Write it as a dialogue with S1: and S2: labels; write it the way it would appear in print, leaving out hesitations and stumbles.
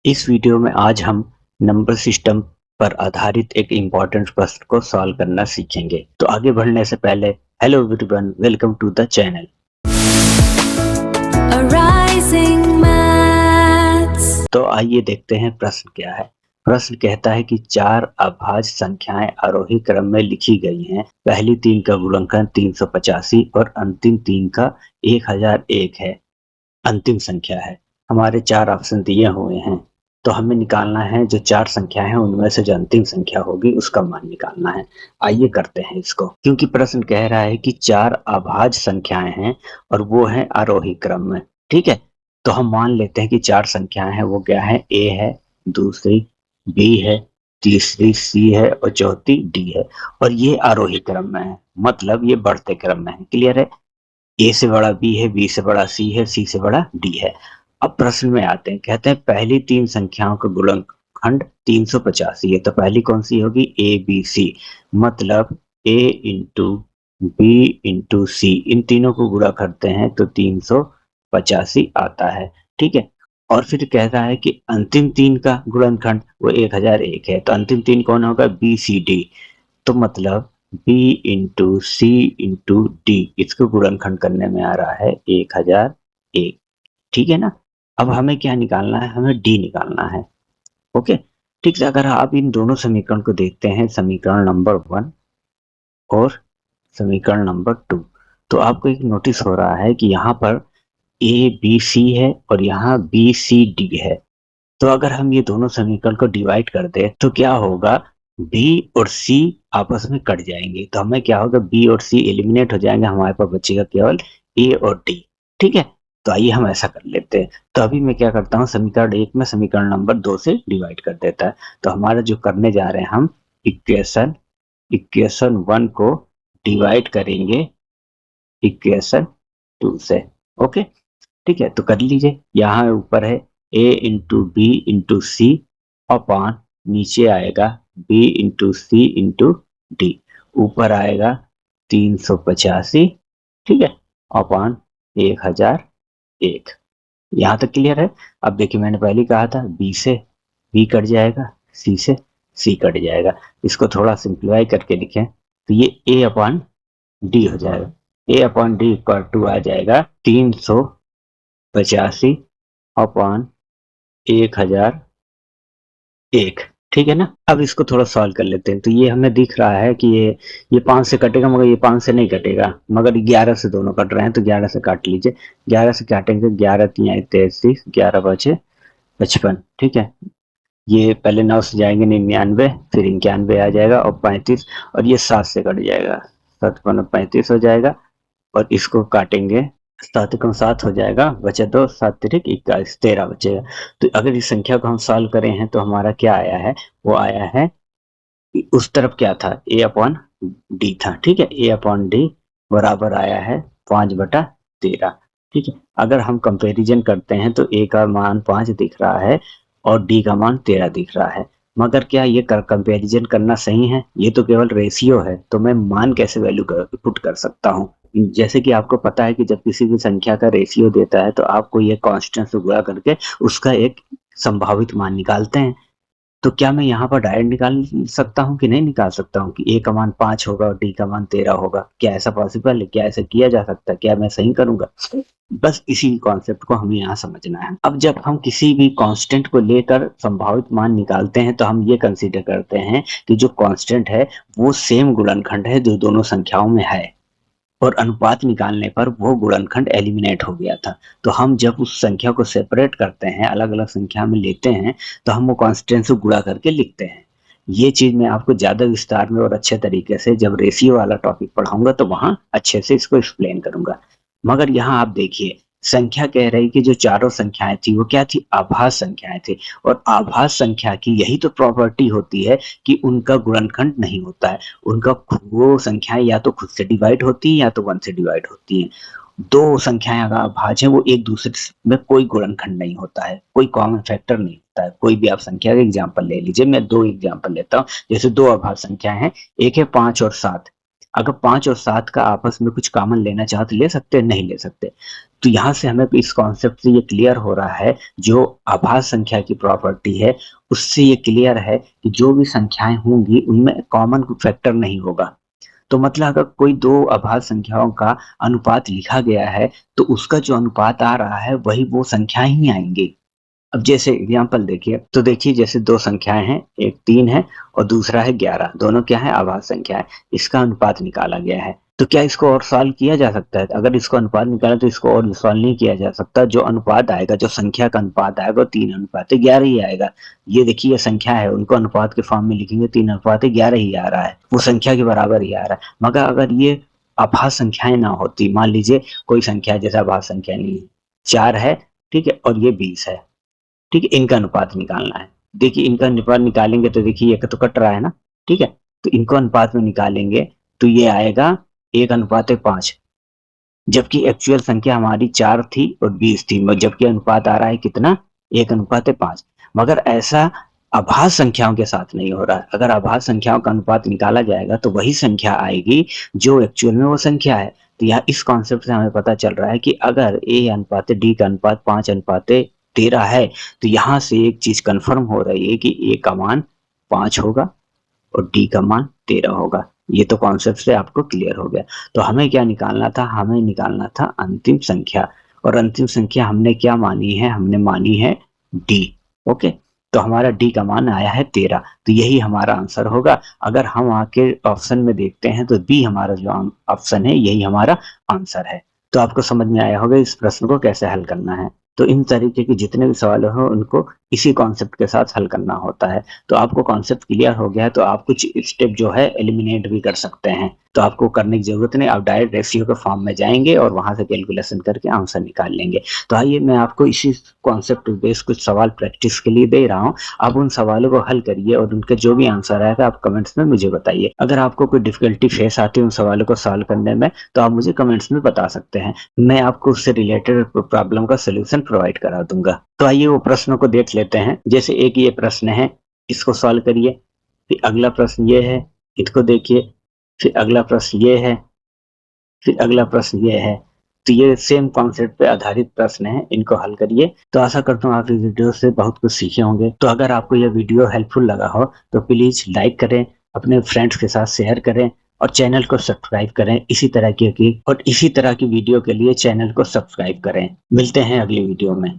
S1: इस वीडियो में आज हम नंबर सिस्टम पर आधारित एक इम्पोर्टेंट प्रश्न को सॉल्व करना सीखेंगे। तो आगे बढ़ने से पहले hello everyone, welcome to the channel. तो आइए देखते हैं प्रश्न क्या है। प्रश्न कहता है कि चार अभाज्य संख्याएं आरोही क्रम में लिखी गई हैं। पहली तीन का गुणनखंड 385 और अंतिम तीन का 1001 है। अंतिम संख्या है। हमारे चार ऑप्शन दिए हुए हैं, तो हमें निकालना है जो चार संख्या है उनमें से जो अंतिम संख्या होगी उसका मान निकालना है। आइए करते हैं इसको। क्योंकि प्रश्न कह रहा है कि चार अभाज्य संख्याएं हैं और वो है आरोही क्रम में। ठीक है, तो हम मान लेते हैं कि चार संख्याएं हैं। वो क्या है? ए है, दूसरी बी है, तीसरी सी है और चौथी डी है। और ये आरोही क्रम में है, मतलब ये बढ़ते क्रम में है। क्लियर है? ए से बड़ा बी है, बी से बड़ा सी है, सी से बड़ा डी है। अब प्रश्न में आते हैं, कहते हैं पहली तीन संख्याओं का गुणनखंड 385 है। तो पहली कौन सी होगी? A b c. मतलब a into b into c, इन तीनों को गुणा करते हैं तो 385 आता है। ठीक है, और फिर कहता है कि अंतिम तीन का गुणनखंड वो 1001 है। तो अंतिम तीन कौन होगा? B c d. तो मतलब b into c into d, इसको गुणनखंड करने में आ रहा है 1001। ठीक है ना? अब हमें क्या निकालना है? हमें डी निकालना है। ओके, ठीक है। अगर आप इन दोनों समीकरण को देखते हैं, समीकरण नंबर 1 और समीकरण नंबर 2, तो आपको एक नोटिस हो रहा है कि यहाँ पर ए बी सी है और यहाँ बी सी डी है। तो अगर हम ये दोनों समीकरण को डिवाइड कर दे तो क्या होगा? बी और सी आपस में कट जाएंगे, तो हमें क्या होगा? बी और सी एलिमिनेट हो जाएंगे, हमारे पास बचेगा केवल ए और डी। ठीक है, तो आइए हम ऐसा कर लेते हैं। तो अभी मैं क्या करता हूँ, समीकरण 1 में समीकरण नंबर 2 से डिवाइड कर देता है। तो हमारा जो करने जा रहे हैं, हम इक्वेशन इक्वेशन 1 को डिवाइड करेंगे इक्वेशन 2 से। ओके, ठीक है, तो कर लीजिए। यहाँ ऊपर है ए इंटू बी इंटू सी अपॉन, नीचे आएगा B into c into D, ऊपर आएगा 385। ठीक है, अपॉन 1001। यहाँ तक क्लियर है? अब देखिए, मैंने पहले कहा था बी से बी कट जाएगा, सी से सी कट जाएगा। इसको थोड़ा सिंप्लीफाई करके लिखें तो ये ए अपॉन डी हो जाएगा। ए अपॉन डी इक्वल टू आ जाएगा 385 अपॉन 1001। ठीक है ना? अब इसको थोड़ा सॉल्व कर लेते हैं। तो ये हमें दिख रहा है कि ये 5 से कटेगा, मगर ये 5 से नहीं कटेगा, मगर 11 से दोनों कट रहे हैं, तो 11 से काट लीजिए। 11 से काटेंगे, 11 तिया 33, 11 बचे 55। ठीक है, ये पहले 9 से जाएंगे 99, फिर 91 आ जाएगा और 35, और ये 7 से कट जाएगा, 7 35 हो जाएगा। और इसको काटेंगे, 7 हो जाएगा, बचे 2, 7 तिरिक 21, 13 बचेगा। तो अगर इस संख्या को हम सॉल्व करें हैं तो हमारा क्या आया है? वो आया है, उस तरफ क्या था? ए अपॉन डी था। ठीक है, ए अपॉन डी बराबर आया है 5/13। ठीक है, अगर हम कंपैरिजन करते हैं तो ए का मान 5 दिख रहा है और डी का मान 13 दिख रहा है। मगर क्या ये कंपैरिजन करना सही है? ये तो केवल रेशियो है, तो मैं मान कैसे वैल्यू पुट कर सकता हूँ? जैसे कि आपको पता है कि जब किसी भी संख्या का रेशियो देता है तो आपको ये कांस्टेंट से गुणा करके उसका एक संभावित मान निकालते हैं। तो क्या मैं यहाँ पर डायरेक्ट निकाल सकता हूँ कि नहीं निकाल सकता हूँ कि ए का मान 5 होगा और डी का मान 13 होगा? क्या ऐसा पॉसिबल है? क्या ऐसा किया जा सकता है? क्या मैं सही करूंगा? बस इसी कॉन्सेप्ट को हमें यहाँ समझना है। अब जब हम किसी भी कांस्टेंट को लेकर संभावित मान निकालते हैं तो हम ये कंसीडर करते हैं कि जो कांस्टेंट है वो सेम गुणनखंड है जो दोनों संख्याओं में है, और अनुपात निकालने पर वो गुणनखंड एलिमिनेट हो गया था। तो हम जब उस संख्या को सेपरेट करते हैं, अलग अलग संख्या में लेते हैं, तो हम वो कांस्टेंट से गुणा करके लिखते हैं। ये चीज मैं आपको ज्यादा विस्तार में और अच्छे तरीके से जब रेशियो वाला टॉपिक पढ़ाऊंगा तो वहां अच्छे से इसको एक्सप्लेन करूंगा। मगर यहाँ आप देखिए, संख्या कह रही कि जो चारों संख्याएं थी वो क्या थी? आभास संख्याएं थी। और आभास संख्या की यही तो प्रॉपर्टी होती है कि उनका गुणनखंड नहीं होता है। उनका वो संख्याएं या तो खुद से डिवाइड होती है या तो 1 से डिवाइड होती हैं। दो संख्याएं अगर अभाज्य हैं, वो एक दूसरे में कोई गुणनखंड नहीं होता है, कोई कॉमन फैक्टर नहीं होता है। कोई भी आप संख्या का एग्जांपल ले लीजिए, मैं 2 एग्जांपल लेता हूँ। जैसे दो अभाज्य संख्याएं हैं, एक है 5 और 7। अगर 5 और 7 का आपस में कुछ कॉमन लेना चाहो तो ले सकते हैं, नहीं ले सकते। तो यहाँ से हमें इस कॉन्सेप्ट से ये क्लियर हो रहा है, जो आभाज्य संख्या की प्रॉपर्टी है, उससे ये क्लियर है कि जो भी संख्याएँ होंगी उनमें कॉमन फैक्टर नहीं होगा। तो मतलब अगर कोई 2 अभाज्य संख्याओं का अनुपात लिखा गया है, तो उसका जो अनुपात आ रहा है वही वो संख्याएँ ही आएँगी। अब जैसे एग्जाम्पल देखिए, तो देखिए जैसे 2 संख्याएँ हैं, एक 3 है और दूसरा है 11, दोनों क्या है? अभाज्य संख्या है। इसका अनुपात निकाला गया है। तो क्या इसको और सॉल्व किया जा सकता है? अगर इसको अनुपात निकाला तो इसको और सॉल्व नहीं किया जा सकता। जो अनुपात आएगा, जो संख्या का अनुपात आएगा वो 3:11 ही आएगा। ये देखिए ये संख्या है, उनको अनुपात के फॉर्म में लिखेंगे 3:11 ही आ रहा है। वो संख्या के बराबर ही आ रहा है। मगर अगर ये अभाज्य संख्याएँ ना होती, मान लीजिए कोई संख्या जैसे अभाज्य संख्या नहीं है, 4 है, ठीक है? और ये 20 है। ठीक है, इनका अनुपात निकालना है। देखिए इनका अनुपात निकालेंगे तो देखिए एक तो कट रहा है ना, ठीक है? तो इनको अनुपात में निकालेंगे तो ये आएगा 1:5, जबकि एक्चुअल संख्या हमारी 4 थी और 20 थी, जबकि अनुपात आ रहा है कितना? 1:5। मगर ऐसा अभाज्य संख्याओं के साथ नहीं हो रहा है। अगर अभाज्य संख्याओं का अनुपात निकाला जाएगा तो वही संख्या आएगी जो एक्चुअल में वो संख्या है। तो यहाँ इस कॉन्सेप्ट से हमें पता चल रहा है कि अगर ए अनुपात डी का अनुपात 5:13 है, तो यहाँ से एक चीज कंफर्म हो रही है कि ए का मान 5 होगा और डी का मान 13 होगा। ये तो कॉन्सेप्ट से आपको क्लियर हो गया। तो हमें क्या निकालना था? हमें निकालना था अंतिम संख्या, और अंतिम संख्या हमने क्या मानी है? हमने मानी है डी। ओके, तो हमारा डी का मान आया है 13, तो यही हमारा आंसर होगा। अगर हम आके ऑप्शन में देखते हैं तो बी हमारा जो ऑप्शन है यही हमारा आंसर है। तो आपको समझ में आया होगा इस प्रश्न को कैसे हल करना है। तो इन तरीके के जितने भी सवाल हो उनको इसी कॉन्सेप्ट के साथ हल करना होता है। तो आपको कॉन्सेप्ट क्लियर हो गया है तो आप कुछ स्टेप जो है एलिमिनेट भी कर सकते हैं। तो आपको करने की जरूरत नहीं, आप डायरेक्ट रेशियो के फॉर्म में जाएंगे और वहां से कैलकुलेशन करके आंसर निकाल लेंगे। तो आइए मैं आपको इसी कॉन्सेप्ट बेस्ड कुछ सवाल प्रैक्टिस के लिए दे रहा हूँ। आप उन सवालों को हल करिए और उनके जो भी आंसर आएगा आप कमेंट्स में मुझे बताइए। अगर आपको कोई डिफिकल्टी फेस आती है उन सवालों को सॉल्व करने में तो आप मुझे कमेंट्स में बता सकते हैं। मैं आपको उससे रिलेटेड प्रॉब्लम का सोल्यूशन प्रोवाइड करा दूंगा। तो आइए वो प्रश्नों को देख लेते हैं। जैसे एक ये प्रश्न है, इसको सॉल्व करिए। फिर अगला प्रश्न ये है, इसको देखिए। फिर अगला प्रश्न ये है, फिर अगला प्रश्न ये है। तो ये सेम कॉन्सेप्ट पे आधारित प्रश्न है, इनको हल करिए। तो आशा करता हूँ आप इस वीडियो से बहुत कुछ सीखे होंगे। तो अगर आपको यह वीडियो हेल्पफुल लगा हो तो प्लीज लाइक करें, अपने फ्रेंड्स के साथ शेयर करें और चैनल को सब्सक्राइब करें। इसी तरह की वीडियो के लिए चैनल को सब्सक्राइब करें। मिलते हैं अगली वीडियो में।